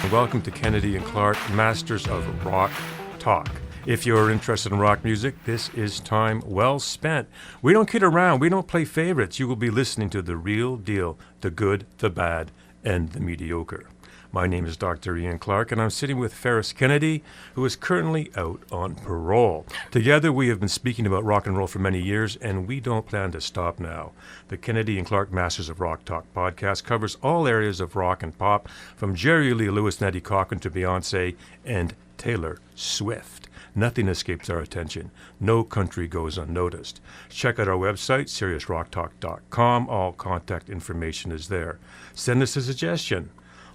and welcome to Kennedy and Clark, Masters of Rock Talk. If you're interested in rock music, this is time well spent. We don't kid around. We don't play favorites. You will be listening to the real deal, the good, the bad, and the mediocre. My name is Dr. Ian Clark, and I'm sitting with Ferris Kennedy, who is currently out on parole. Together, we have been speaking about rock and roll for many years, and we don't plan to stop now. The Kennedy and Clark Masters of Rock Talk podcast covers all areas of rock and pop, from Jerry Lee Lewis and Eddie Cochran to Beyonce and Taylor Swift. Nothing escapes our attention. No country goes unnoticed. Check out our website, SeriousRockTalk.com. All contact information is there. Send us a suggestion.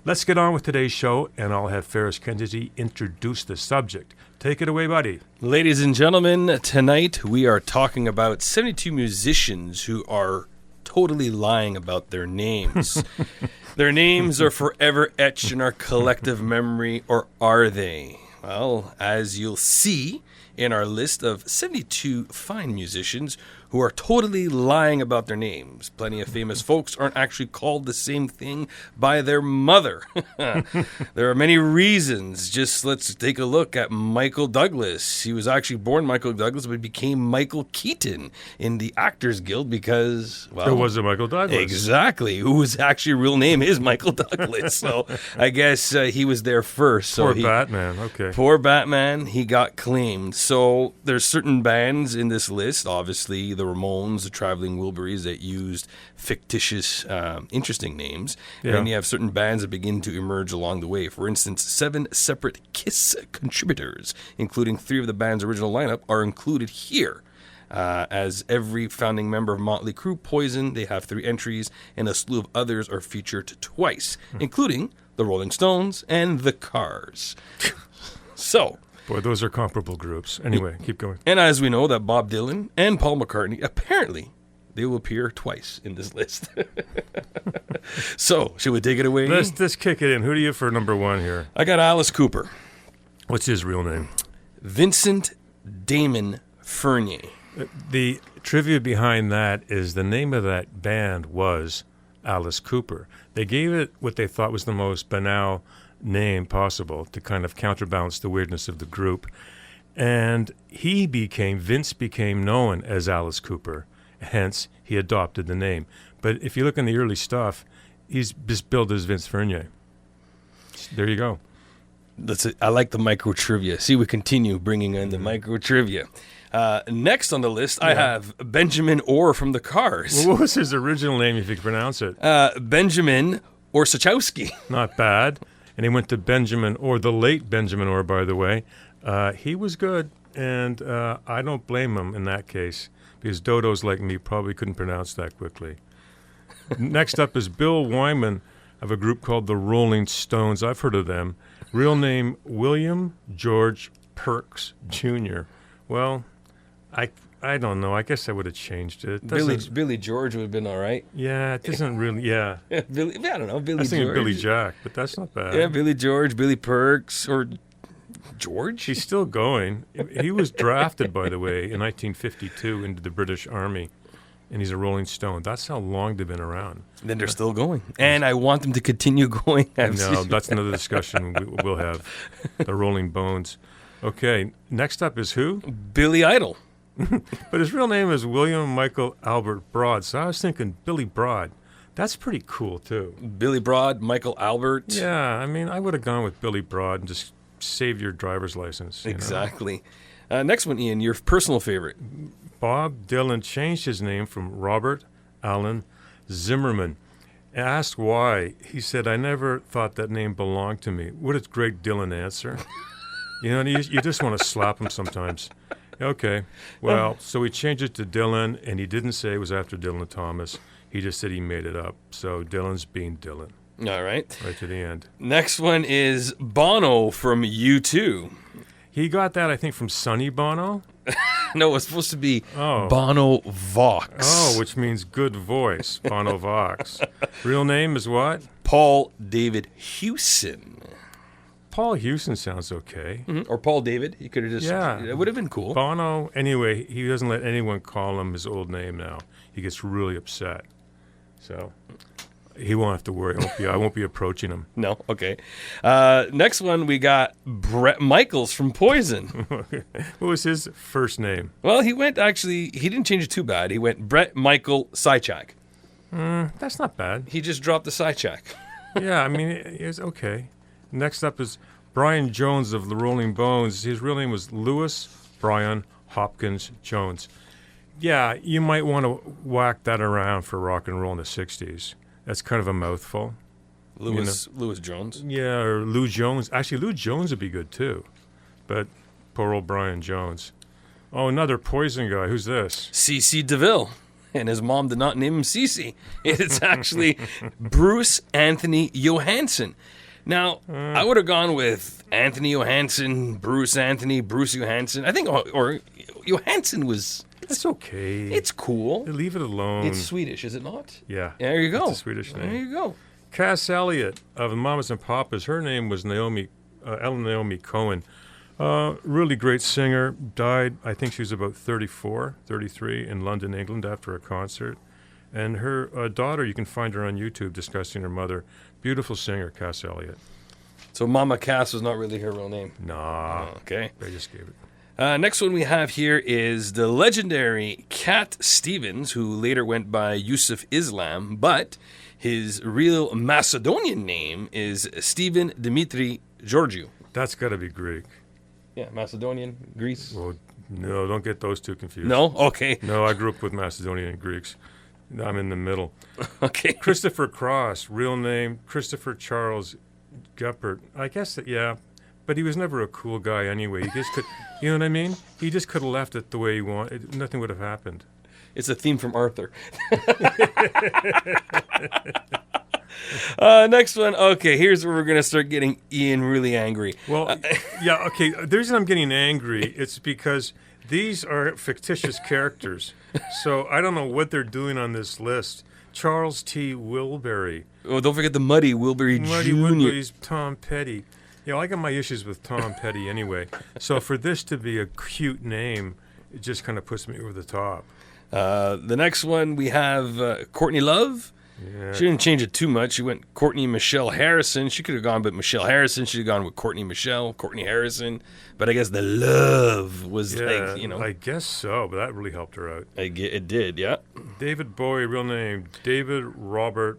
Let's get on with today's show, and I'll have Ferris Kennedy introduce the subject. Take it away, buddy. Ladies and gentlemen, tonight we are talking about 72 musicians who are totally lying about their names. Their names are forever etched in our collective memory, or are they? Well, as you'll see in our list of 72 fine musicians who are totally lying about their names. Plenty of famous folks aren't actually called the same thing by their mother. There are many reasons. Just let's take a look at Michael Douglas. He was actually born Michael Douglas, but became Michael Keaton in the Actors Guild because, well... It wasn't Michael Douglas. Exactly. Whose actually real name is Michael Douglas. So I guess he was there first. Poor Batman. Okay. Poor Batman. He got claimed. So there's certain bands in this list, obviously, the Ramones, the Traveling Wilburys, that used fictitious, interesting names. Yeah. And then you have certain bands that begin to emerge along the way. For instance, 7 separate KISS contributors, including 3 of the band's original lineup, are included here. As every founding member of Motley Crue, Poison, they have 3 entries, and a slew of others are featured twice, including the Rolling Stones and the Cars. So... Boy, those are comparable groups. Anyway, keep going. And as we know that Bob Dylan and Paul McCartney, apparently, they will appear twice in this list. So, should we take it away? Let's kick it in. Who do you have for number 1 here? I got Alice Cooper. What's his real name? Vincent Damon Furnier. The trivia behind that is the name of that band was Alice Cooper. They gave it what they thought was the most banal name possible to kind of counterbalance the weirdness of the group. And Vince became known as Alice Cooper, hence he adopted the name. But if you look in the early stuff, he's just billed as Vince Furnier. There you go. I like the micro trivia. See, we continue bringing in the micro trivia. Next on the list, I have Benjamin Orr from the Cars. Well, what was his original name, if you can pronounce it? Benjamin Orsachowski. Not bad. And he went to Benjamin Orr, the late Benjamin Orr, by the way. He was good, and I don't blame him in that case, because dodos like me probably couldn't pronounce that quickly. Next up is Bill Wyman of a group called the Rolling Stones. I've heard of them. Real name, William George Perks Jr. Well, I don't know. I guess I would have changed it. Billy George would have been all right. Yeah, it doesn't really, yeah. I don't know, Billy I was thinking George. Billy Jack, but that's not bad. Yeah, Billy George, Billy Perks, or George? He's still going. He was drafted, by the way, in 1952 into the British Army, and he's a Rolling Stone. That's how long they've been around. Then they're still going. And I want them to continue going. No, that's another discussion we'll have. The Rolling Bones. Okay, next up is who? Billy Idol. But his real name is William Michael Albert Broad, so I was thinking Billy Broad. That's pretty cool, too. Billy Broad, Michael Albert. Yeah, I mean, I would have gone with Billy Broad and just saved your driver's license. Exactly. Next one, Ian, your personal favorite. Bob Dylan changed his name from Robert Allen Zimmerman. Asked why, he said, "I never thought that name belonged to me." What a great Dylan answer. You just want to slap him sometimes. Okay, well, so he changed it to Dylan, and he didn't say it was after Dylan Thomas. He just said he made it up. So Dylan's being Dylan. All right. Right to the end. Next one is Bono from U2. He got that, I think, from Sonny Bono. No, it was supposed to be Bono Vox. Oh, which means good voice, Bono Vox. Real name is what? Paul David Hewson. Paul Hewson sounds okay. Mm-hmm. Or Paul David. He could have just... Yeah. It would have been cool. Bono, anyway, he doesn't let anyone call him his old name now. He gets really upset. So, He won't have to worry. I won't be approaching him. No? Okay. Next one, we got Bret Michaels from Poison. What was his first name? Well, he didn't change it too bad. He went Bret Michael Sychak. That's not bad. He just dropped the Sychak. Yeah, I mean, it's okay. Next up is Brian Jones of the Rolling Bones. His real name was Louis Brian Hopkins Jones. Yeah, you might want to whack that around for rock and roll in the 60s. That's kind of a mouthful. Louis Jones. Yeah, or Lou Jones. Actually, Lou Jones would be good too. But poor old Brian Jones. Oh, another Poison guy. Who's this? C.C. DeVille. And his mom did not name him Cece. It's actually Bruce Anthony Johansson. Now, I would have gone with Anthony Johansson, Bruce Johansson. I think, or Johansson was... That's okay. It's cool. Leave it alone. It's Swedish, is it not? Yeah. There you go. It's a Swedish name. There you go. Cass Elliot of the Mamas and Papas. Her name was Ellen Naomi Cohen. Really great singer. Died, I think she was about 33 in London, England after a concert. And her daughter, you can find her on YouTube discussing her mother. Beautiful singer, Cass Elliot. So Mama Cass was not really her real name? Nah. Oh, okay. They just gave it. Next one we have here is the legendary Cat Stevens, who later went by Yusuf Islam, but his real Macedonian name is Stephen Dimitri Georgiou. That's got to be Greek. Yeah, Macedonian, Greece. Well, no, don't get those two confused. No? Okay. No, I grew up with Macedonian and Greeks. I'm in the middle. Okay. Christopher Cross, real name, Christopher Charles Guppert. I guess that, yeah, but he was never a cool guy anyway. He just could, you know what I mean? He just could have left it the way he wanted. Nothing would have happened. It's a theme from Arthur. Next one. Okay, here's where we're going to start getting Ian really angry. Well, yeah, okay. The reason I'm getting angry, it's because these are fictitious characters. So I don't know what they're doing on this list. Charles T. Wilbury. Oh, don't forget the Muddy Wilbury Muddy Jr. Wilbury's Tom Petty. You know, I got my issues with Tom Petty anyway. So for this to be a cute name, it just kind of puts me over the top. The next one we have Courtney Love. Yeah. She didn't change it too much. She went Courtney Michelle Harrison. She could have gone with Michelle Harrison. She'd have gone with Courtney Harrison. But I guess the love was like, you know. I guess so, but that really helped her out. It did, yeah. David Bowie, real name, David Robert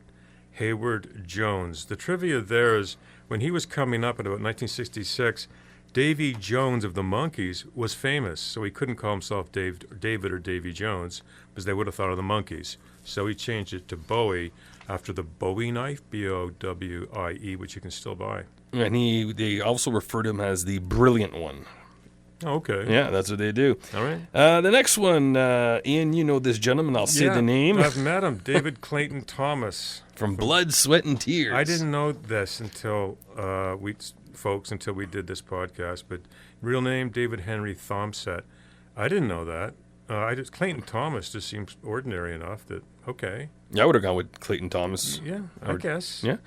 Hayward Jones. The trivia there is when he was coming up in about 1966, Davy Jones of the Monkees was famous, so he couldn't call himself David or Davy Jones because they would have thought of the Monkees. So he changed it to Bowie after the Bowie knife, Bowie, which you can still buy. And they also refer to him as the Brilliant One. Oh, okay. Yeah, that's what they do. All right. The next one, Ian, you know this gentleman. I'll say the name. I've met him, David Clayton Thomas. From Blood, Sweat, and Tears. I didn't know this until we did this podcast, but real name, David Henry Thomset. I didn't know that. Clayton Thomas just seems ordinary enough that, okay. Yeah, I would have gone with Clayton Thomas. Yeah, I guess. Yeah.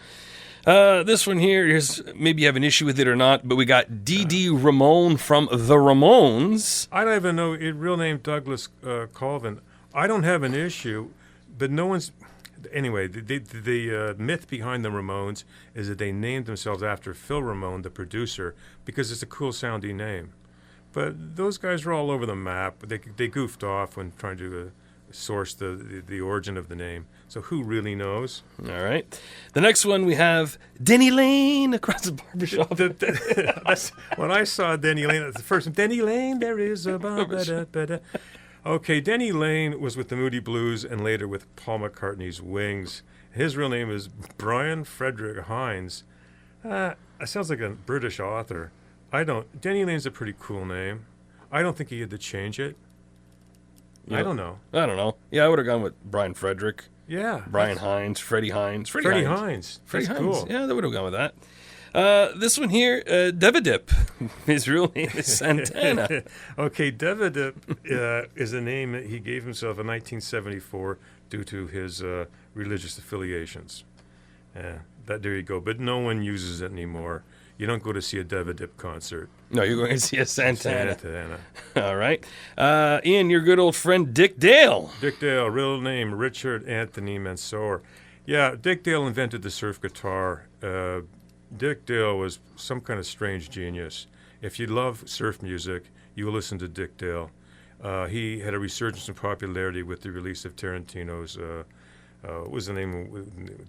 This one here is, maybe you have an issue with it or not, but we got D.D. Ramone from The Ramones. I don't even know his real name, Douglas Colvin. I don't have an issue, but no one's... Anyway, the myth behind the Ramones is that they named themselves after Phil Ramone, the producer, because it's a cool-sounding name. But those guys are all over the map. They goofed off when trying to source the origin of the name. So who really knows? All right. The next one we have Denny Lane across the barbershop. When I saw Denny Lane, that's the first one. Denny Lane, there is a ba-da-ba-da. Okay, Denny Lane was with the Moody Blues and later with Paul McCartney's Wings. His real name is Brian Frederick Hines. That sounds like a British author. Denny Lane's a pretty cool name. I don't think he had to change it. I don't know. Yeah, I would have gone with Brian Frederick. Yeah. Brian Hines, Freddie Hines. Freddie Hines. That's cool. Yeah, they would have gone with that. This one here, Devidip. His real name is Santana. Okay, Devidip is a name that he gave himself in 1974 due to his religious affiliations. There you go. But no one uses it anymore. You don't go to see a Devidip concert. No, you're going to see a Santana. All right. Ian, your good old friend Dick Dale. Dick Dale, real name Richard Anthony Mansour. Yeah, Dick Dale invented the surf guitar. Dick Dale was some kind of strange genius. If you love surf music, you will listen to Dick Dale. He had a resurgence in popularity with the release of Tarantino's, what was the name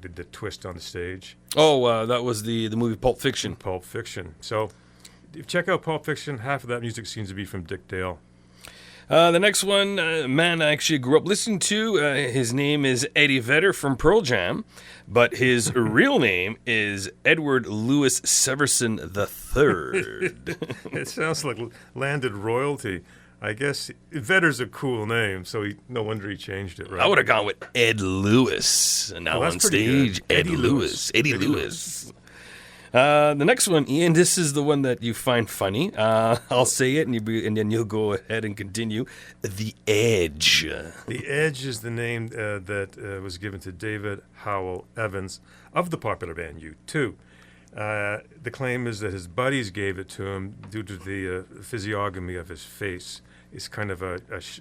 of the twist on the stage? Oh, that was the movie Pulp Fiction. Pulp Fiction. So check out Pulp Fiction. Half of that music seems to be from Dick Dale. The next one, man I actually grew up listening to, his name is Eddie Vedder from Pearl Jam, but his real name is Edward Louis Severson III. It sounds like landed royalty. I guess Vedder's a cool name, so no wonder he changed it, right? I would have gone with Ed Lewis. And now on stage, Eddie Lewis. Eddie Lewis. The next one, Ian, this is the one that you find funny. I'll say it, and then you'll go ahead and continue. The Edge. The Edge is the name that was given to David Howell Evans of the popular band U2. The claim is that his buddies gave it to him due to the physiognomy of his face. It's kind of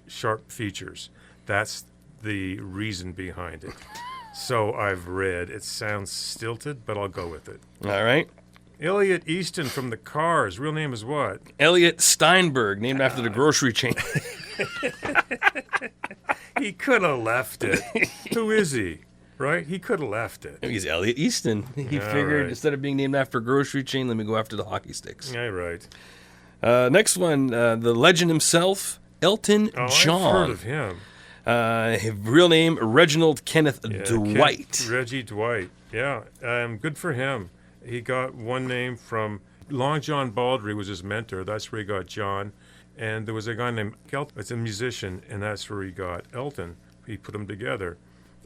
sharp features. That's the reason behind it. So I've read. It sounds stilted, but I'll go with it. All right. Elliot Easton from the Cars. Real name is what? Elliot Steinberg, named after the grocery chain. He could have left it. Who is he? Right? He could have left it. He's Elliot Easton. He figured instead of being named after a grocery chain, let me go after the hockey sticks. Yeah, right. Next one, the legend himself, Elton John. I've heard of him. His real name, Reginald Kenneth Dwight. Reggie Dwight. Yeah, good for him. He got one name from Long John Baldry was his mentor. That's where he got John. And there was a guy named Elton. It's a musician, and that's where he got Elton. He put them together.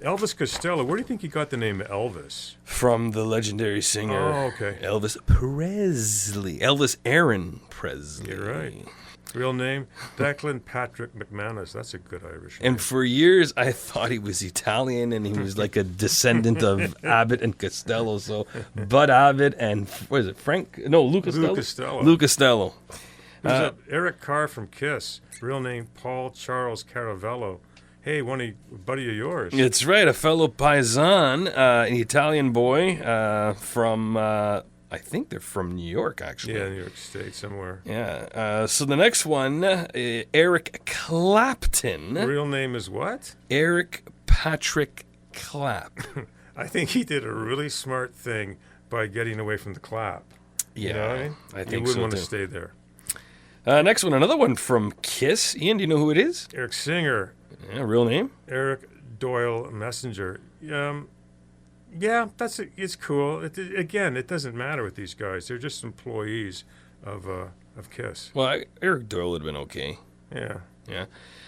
Elvis Costello. Where do you think he got the name Elvis? From the legendary singer. Oh, okay. Elvis Presley. Elvis Aaron Presley. You're right. Real name, Declan Patrick McManus. That's a good Irish name. And for years, I thought he was Italian, and he was like a descendant of Abbott and Costello. So Bud Abbott and, what is it, Lou Costello? Lou Costello. Eric Carr from Kiss. Real name, Paul Charles Caravello. Hey, a buddy of yours. It's right, a fellow paisan, an Italian boy from... I think they're from New York, actually. Yeah, New York State, somewhere. Yeah. So the next one, Eric Clapton. Real name is what? Eric Patrick Clap. I think he did a really smart thing by getting away from the clap. Yeah, you know what I mean? I think you wouldn't so, want to too. Stay there. Next one, another one from Kiss. Ian, do you know who it is? Eric Singer. Yeah, real name? Eric Doyle Messenger. Yeah, it's cool. Again, it doesn't matter with these guys. They're just employees of Kiss. Well, Eric Doyle would have been okay. Yeah. Yeah.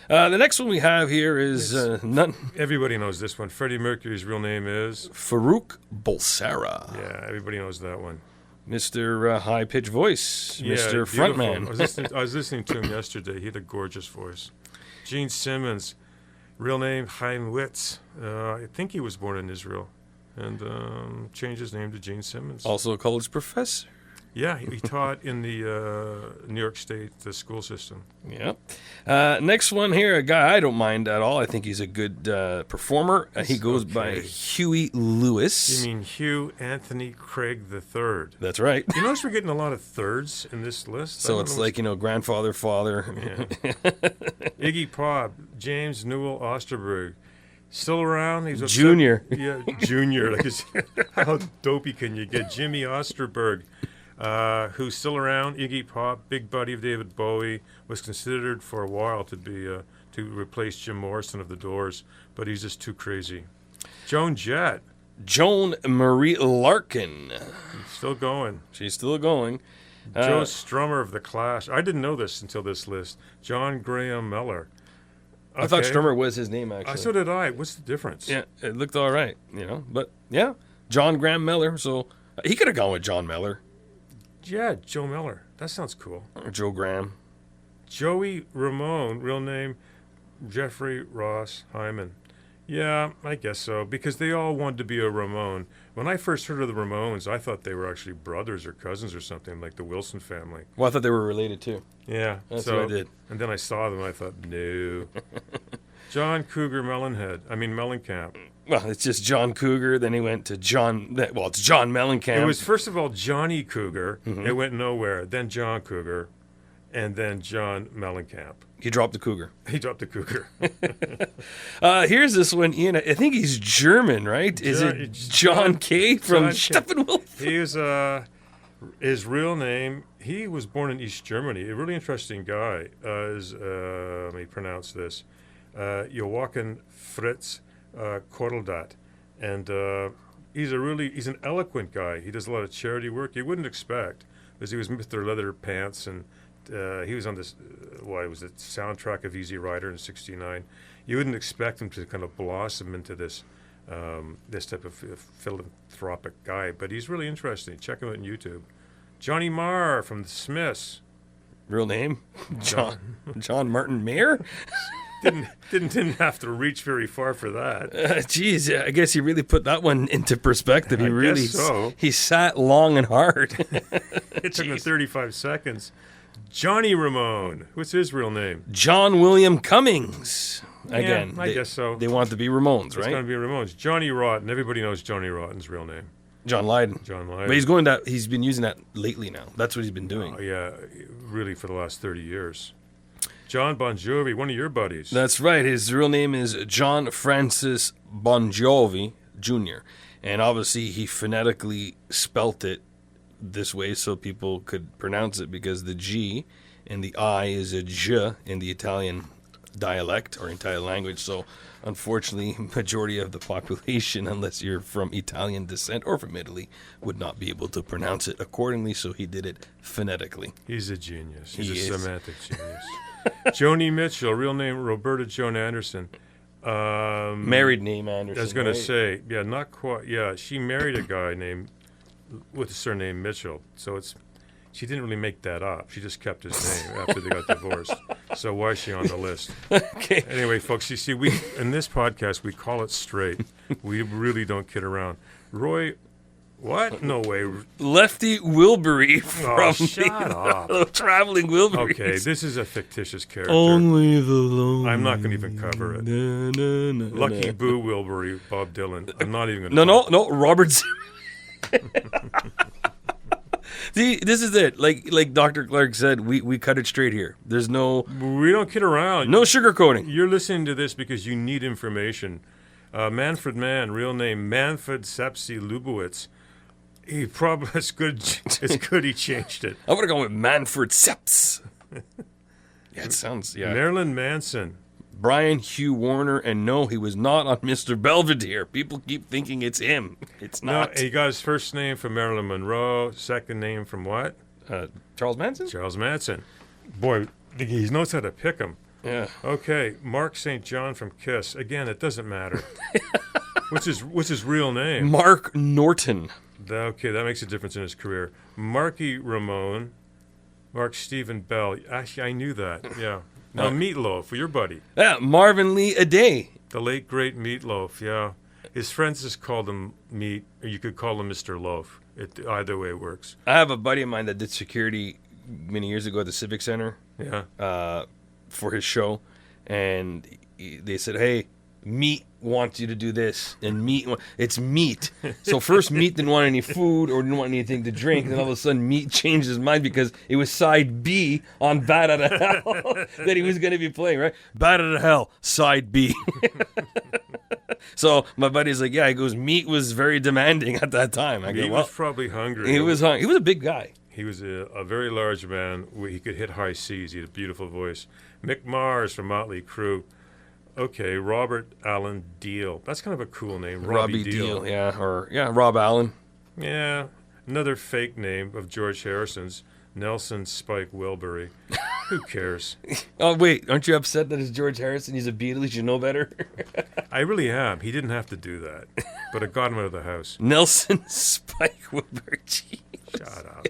The next one we have here is none. Everybody knows this one. Freddie Mercury's real name is Farouk Bulsara. Yeah, everybody knows that one. Mr. High-pitched voice. Yeah, Mr. Frontman. I was listening to him yesterday. He had a gorgeous voice. Gene Simmons, real name Chaim Witz. I think he was born in Israel. And changed his name to Gene Simmons. Also a college professor. Yeah, he taught in the New York State school system. Yeah. Next one here, a guy I don't mind at all. I think he's a good performer. He goes by Huey Lewis. You mean Hugh Anthony Craig III? That's right. You notice we're getting a lot of thirds in this list? So it's like, grandfather, father. Yeah. Iggy Pop, James Newell Osterberg. Still around? He's Junior. Yeah, Junior. Like, how dopey can you get? Jimmy Osterberg, who's still around. Iggy Pop, big buddy of David Bowie, was considered for a while to be to replace Jim Morrison of the Doors, but he's just too crazy. Joan Jett. Joan Marie Larkin. Still going. She's still going. Joe Strummer of The Clash. I didn't know this until this list. John Graham Mellor. Okay. I thought Strummer was his name, actually. So did I. What's the difference? Yeah, it looked all right, But, yeah, John Graham Mellor. So he could have gone with John Mellor. Yeah, Joe Mellor. That sounds cool. Or Joe Graham. Joey Ramone, real name Jeffrey Ross Hyman. Yeah, I guess so, because they all wanted to be a Ramone. When I first heard of the Ramones, I thought they were actually brothers or cousins or something, like the Wilson family. Well, I thought they were related, too. Yeah. That's what I did. And then I saw them, and I thought, no. John Cougar Mellencamp. Well, it's just John Cougar. Then he went to John. Well, it's John Mellencamp. It was first of all Johnny Cougar. It went nowhere. Then John Cougar, and then John Mellencamp. He dropped the Cougar. He dropped the Cougar. Here's this one, Ian. I think he's German, right? Is it John K. from Steppenwolf? He is his real name. He was born in East Germany. A really interesting guy. Let me pronounce this. Joachim Fritz Kordeldat, and he's an eloquent guy. He does a lot of charity work. You wouldn't expect, because he was Mr. Leather Pants, and he was on this. It was the soundtrack of Easy Rider in '69. You wouldn't expect him to kind of blossom into this type of philanthropic guy, but he's really interesting. Check him out on YouTube. Johnny Marr from the Smiths. Real name? John Martin Mayer? Didn't have to reach very far for that. Geez, I guess he really put that one into perspective. I guess so. He sat long and hard. It took him 35 seconds. Johnny Ramone. What's his real name? John William Cummings. Again, I guess so. They want to be Ramones, right? It's going to be Ramones. Johnny Rotten. Everybody knows Johnny Rotten's real name. John Lydon. But he's been using that lately now. That's what he's been doing. Oh, yeah, really for the last 30 years. John Bon Jovi, one of your buddies. That's right. His real name is John Francis Bon Jovi Jr. And obviously he phonetically spelt it this way so people could pronounce it, because the G and the I is a J in the Italian dialect or Italian language. So unfortunately, majority of the population, unless you're from Italian descent or from Italy, would not be able to pronounce it accordingly. So he did it phonetically. He's a genius. He's a semantic genius. Joni Mitchell, real name Roberta Joan Anderson. Married name Anderson. I was going to say, yeah, not quite. Yeah, she married a guy with the surname Mitchell. So she didn't really make that up. She just kept his name after they got divorced. So why is she on the list? Okay. Anyway, folks, you see, in this podcast, we call it straight. We really don't kid around. Roy, what? No way. Lefty Wilbury from shut up. Traveling Wilburys. Okay, this is a fictitious character. Only the lonely. I'm not going to even cover it. Lucky Boo Wilbury, Bob Dylan. I'm not even going to. No, Robert Zimmer. See, this is it. Like Dr. Clark said, we cut it straight here. We don't kid around. No sugarcoating. You're listening to this because you need information. Manfred Mann, real name Manfred Sepsi Lubowitz. He probably it's good he changed it. I would have gone with Manfred Seps. Yeah, it sounds Marilyn Manson. Brian Hugh Warner, and no, he was not on Mr. Belvedere. People keep thinking it's him. It's not. No, he got his first name from Marilyn Monroe, second name from what? Charles Manson? Charles Manson. Boy, he knows how to pick them. Yeah. Okay, Mark St. John from Kiss. Again, it doesn't matter. What's his real name? Mark Norton. Okay, that makes a difference in his career. Marky Ramone. Mark Stephen Bell. Actually, I knew that. Yeah. Now, Meatloaf, your buddy. Yeah, Marvin Lee Aday. The late, great Meatloaf, yeah. His friends just called him Meat, or you could call him Mr. Loaf. Either way works. I have a buddy of mine that did security many years ago at the Civic Center. Yeah. For his show. And they said, hey, Meat wants you to do this, and it's Meat. So first Meat didn't want any food or didn't want anything to drink, and then all of a sudden Meat changed his mind because it was side B on Bat Out of Hell that he was going to be playing, right? Bat Out of Hell, side B. So my buddy's like, yeah, he goes, Meat was very demanding at that time. I go, he was probably hungry. He was hungry. He was a big guy. He was a very large man. He could hit high C's. He had a beautiful voice. Mick Mars from Motley Crue. Okay, Robert Allen Deal. That's kind of a cool name. Robbie Deal, yeah. Rob Allen. Yeah. Another fake name of George Harrison's, Nelson Spike Wilbury. Who cares? Oh, wait. Aren't you upset that it's George Harrison? He's a Beatle. You should know better. I really am. He didn't have to do that. But it got him out of the house. Nelson Spike Wilbury. Jeez. Shut up.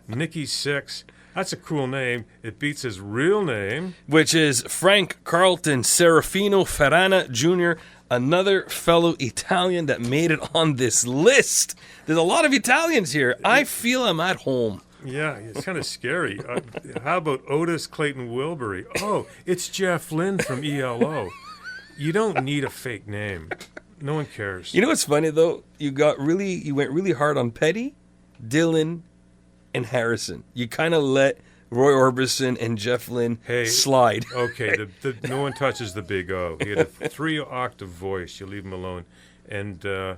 Nicky Six. That's a cool name. It beats his real name, which is Frank Carlton Serafino Ferrana Jr., another fellow Italian that made it on this list. There's a lot of Italians here. I feel I'm at home. Yeah, it's kind of scary. How about Otis Clayton Wilbury? Oh, it's Jeff Lynne from ELO. You don't need a fake name. No one cares. You know what's funny though? You went really hard on Petty, Dylan, and Harrison. You kind of let Roy Orbison and Jeff Lynne slide. Okay, no one touches the big O. He had a 3-octave voice. You leave him alone. And the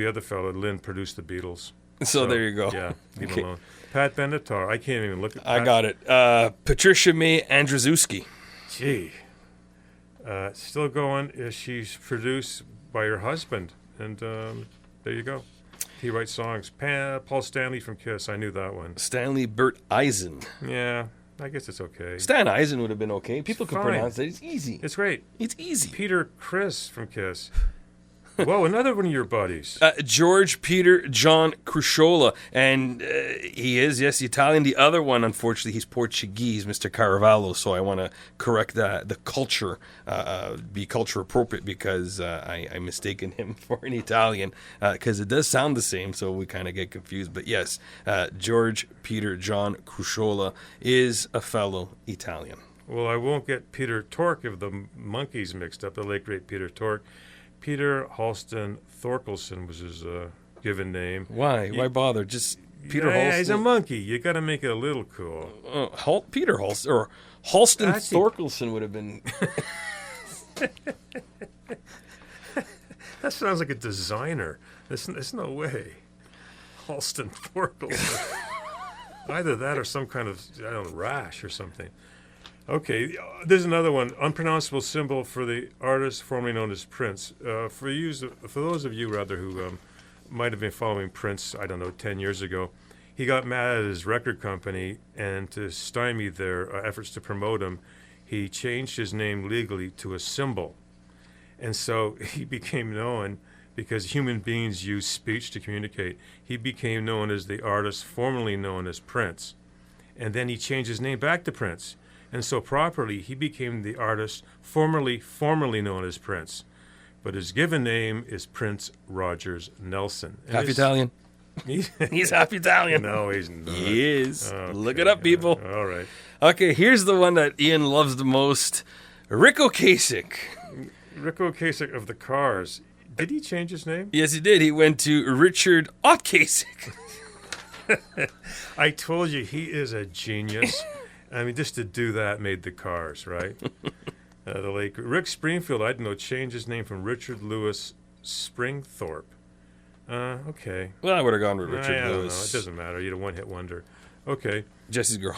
other fellow, Lynn, produced the Beatles. So there you go. Yeah, leave him alone. Pat Benatar. I can't even look at Pat. I got it. Patricia May Andrzejewski. Gee. Still going. She's produced by her husband. And there you go. He writes songs. Paul Stanley from Kiss. I knew that one. Stanley Bert Eisen. Yeah, I guess it's okay. Stan Eisen would have been okay. People can fine. pronounce it. It's easy. It's great. It's easy. Peter Criss from Kiss. Whoa, another one of your buddies. George Peter John Cruciola. And he is, yes, Italian. The other one, unfortunately, he's Portuguese, Mr. Caravallo. So I want to correct that. The culture, be culture appropriate because I mistaken him for an Italian because it does sound the same. So we kind of get confused. But yes, George Peter John Cruciola is a fellow Italian. Well, I won't get Peter Tork of the Monkees mixed up, the late great Peter Tork. Peter Halston Thorkelson was his given name. Why? Why bother? Just Peter Halston. He's a monkey. You got to make it a little cool. Peter Halston or Halston Thorkelson would have been. That sounds like a designer. There's no way. Halston Thorkelson. Either that or some kind of rash or something. Okay, there's another one. Unpronounceable symbol for the artist formerly known as Prince. For those of you who might have been following Prince, 10 years ago, he got mad at his record company, and to stymie their efforts to promote him, he changed his name legally to a symbol. And so he became known, because human beings use speech to communicate, he became known as the artist formerly known as Prince. And then he changed his name back to Prince. And so properly, he became the artist formerly known as Prince. But his given name is Prince Rogers Nelson. And half Italian. He's half Italian. No, he's not. He is. Okay. Look it up, people. All right. Okay, here's the one that Ian loves the most. Rick Ocasek. Rick Ocasek of the Cars. Did he change his name? Yes, he did. He went to Richard Ocasek. I told you, he is a genius. I mean, just to do that made the Cars, right? The late Rick Springfield, changed his name from Richard Lewis Springthorpe. Okay. Well, I would have gone with Richard I don't Lewis. know. It doesn't matter. You're a one-hit wonder. Okay. Jesse's girl.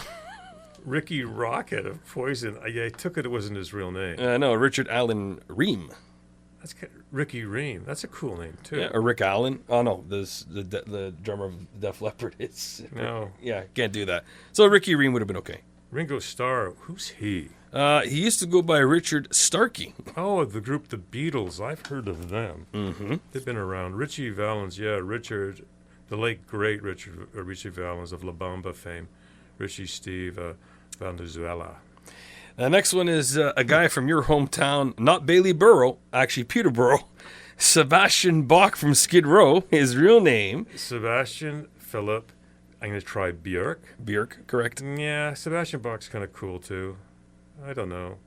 Ricky Rocket of Poison. I took it wasn't his real name. No, Richard Allen Ream. That's Ricky Ream. That's a cool name, too. Yeah, or Rick Allen. Oh, no, the drummer of Def Leppard. No. Yeah, can't do that. So Ricky Ream would have been okay. Ringo Starr. Who's he? He used to go by Richard Starkey. Oh, the group The Beatles. I've heard of them. Mm-hmm. They've been around. Richie Valens, Richard, the late great Richie Valens of La Bamba fame. Richie Steve Venezuela. The next one is a guy from your hometown, not Bailey Burrow, actually Peterborough. Sebastian Bach from Skid Row, his real name. Sebastian Philip. I'm going to try Björk. Björk, correct. Yeah, Sebastian Bach's kind of cool, too. I don't know.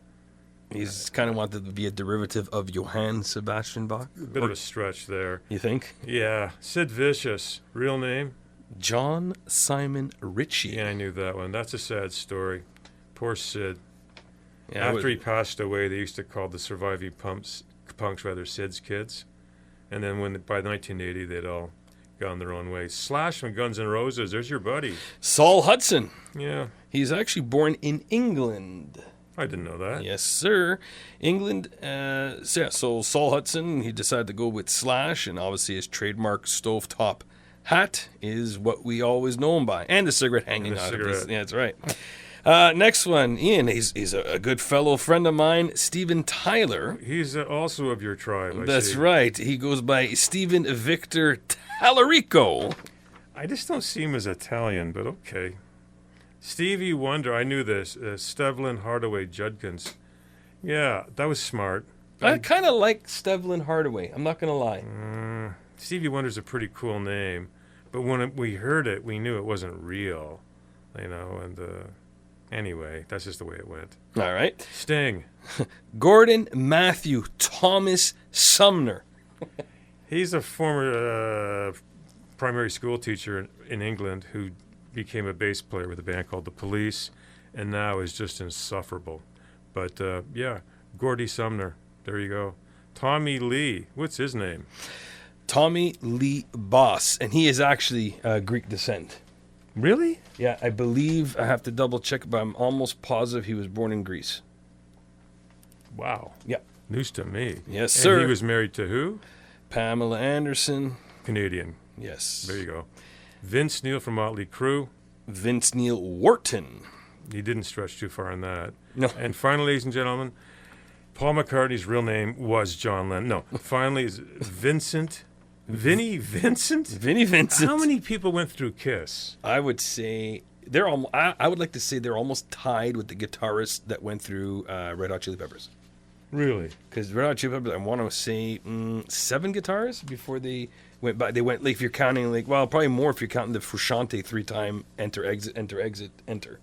He's kind of wanted to be a derivative of Johann Sebastian Bach. A bit of a stretch there. You think? Yeah. Sid Vicious. Real name? John Simon Ritchie. Yeah, I knew that one. That's a sad story. Poor Sid. Yeah, After he passed away, they used to call the surviving punks Sid's kids. And then by 1980, they'd all gone their own way. Slash from Guns N' Roses. There's your buddy. Saul Hudson. Yeah. He's actually born in England. I didn't know that. Yes, sir. England. So Saul Hudson, he decided to go with Slash, and obviously his trademark stovetop hat is what we always know him by. And the cigarette hanging out of his. Yeah, that's right. Next one, Ian. He's a good fellow friend of mine, Steven Tyler. He's also of your tribe, That's right. He goes by Stephen Victor Tallarico. I just don't see him as Italian, but okay. Stevie Wonder, I knew this. Stevlin Hardaway Judkins. Yeah, that was smart. I kind of like Stevlin Hardaway. I'm not going to lie. Stevie Wonder's a pretty cool name, but when we heard it, we knew it wasn't real, and Anyway, that's just the way it went. All right. Sting. Gordon Matthew Thomas Sumner. He's a former primary school teacher in England who became a bass player with a band called The Police, and now is just insufferable. But yeah, Gordy Sumner. There you go. Tommy Lee. What's his name? Tommy Lee Boss, and he is actually Greek descent. Really? Yeah, I believe, I have to double check, but I'm almost positive he was born in Greece. Wow. Yeah. News to me. Yes, And sir. he was married to who? Pamela Anderson. Canadian. Yes. There you go. Vince Neil from Motley Crue. Vince Neil Wharton. He didn't stretch too far on that. No. And finally, ladies and gentlemen, Paul McCartney's real name was John Lennon. No, finally is Vincent. Vinny Vincent? Vinnie Vincent. How many people went through Kiss? I would say they're I would like to say they're almost tied with the guitarist that went through Red Hot Chili Peppers. Really? Because Red Hot Chili Peppers, I want to say 7 guitars before they went by. They went, like, if you're counting, like, well, probably more if you're counting the Frusciante 3-time enter, exit, enter, exit, enter.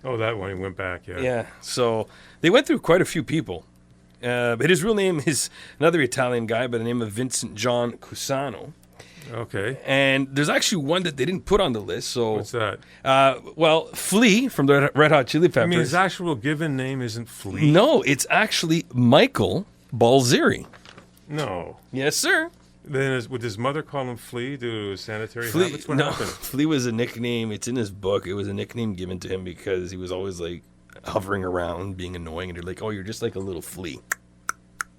Oh, that one, he went back, yeah. Yeah, so they went through quite a few people. But his real name is another Italian guy by the name of Vincent John Cusano. Okay. And there's actually one that they didn't put on the list. So What's that? Well, Flea from the Red Hot Chili Peppers. I mean, his actual given name isn't Flea? No, it's actually Michael Balzeri. No. Yes, sir. Then would his mother call him Flea due to his sanitary habits? What happened? Flea was a nickname. It's in his book. It was a nickname given to him because he was always, like, hovering around, being annoying, and they're like, "Oh, you're just like a little flea."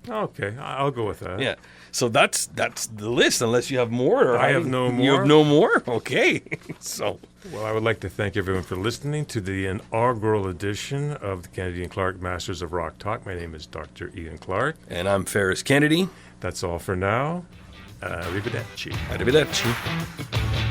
Okay, I'll go with that. Yeah. So that's the list. Unless you have more. Or I have no more. You have no more. Okay. So. Well, I would like to thank everyone for listening to the inaugural edition of the Kennedy and Clark Masters of Rock Talk. My name is Dr. Ian Clark. And I'm Ferris Kennedy. That's all for now. Arrivederci. Arrivederci.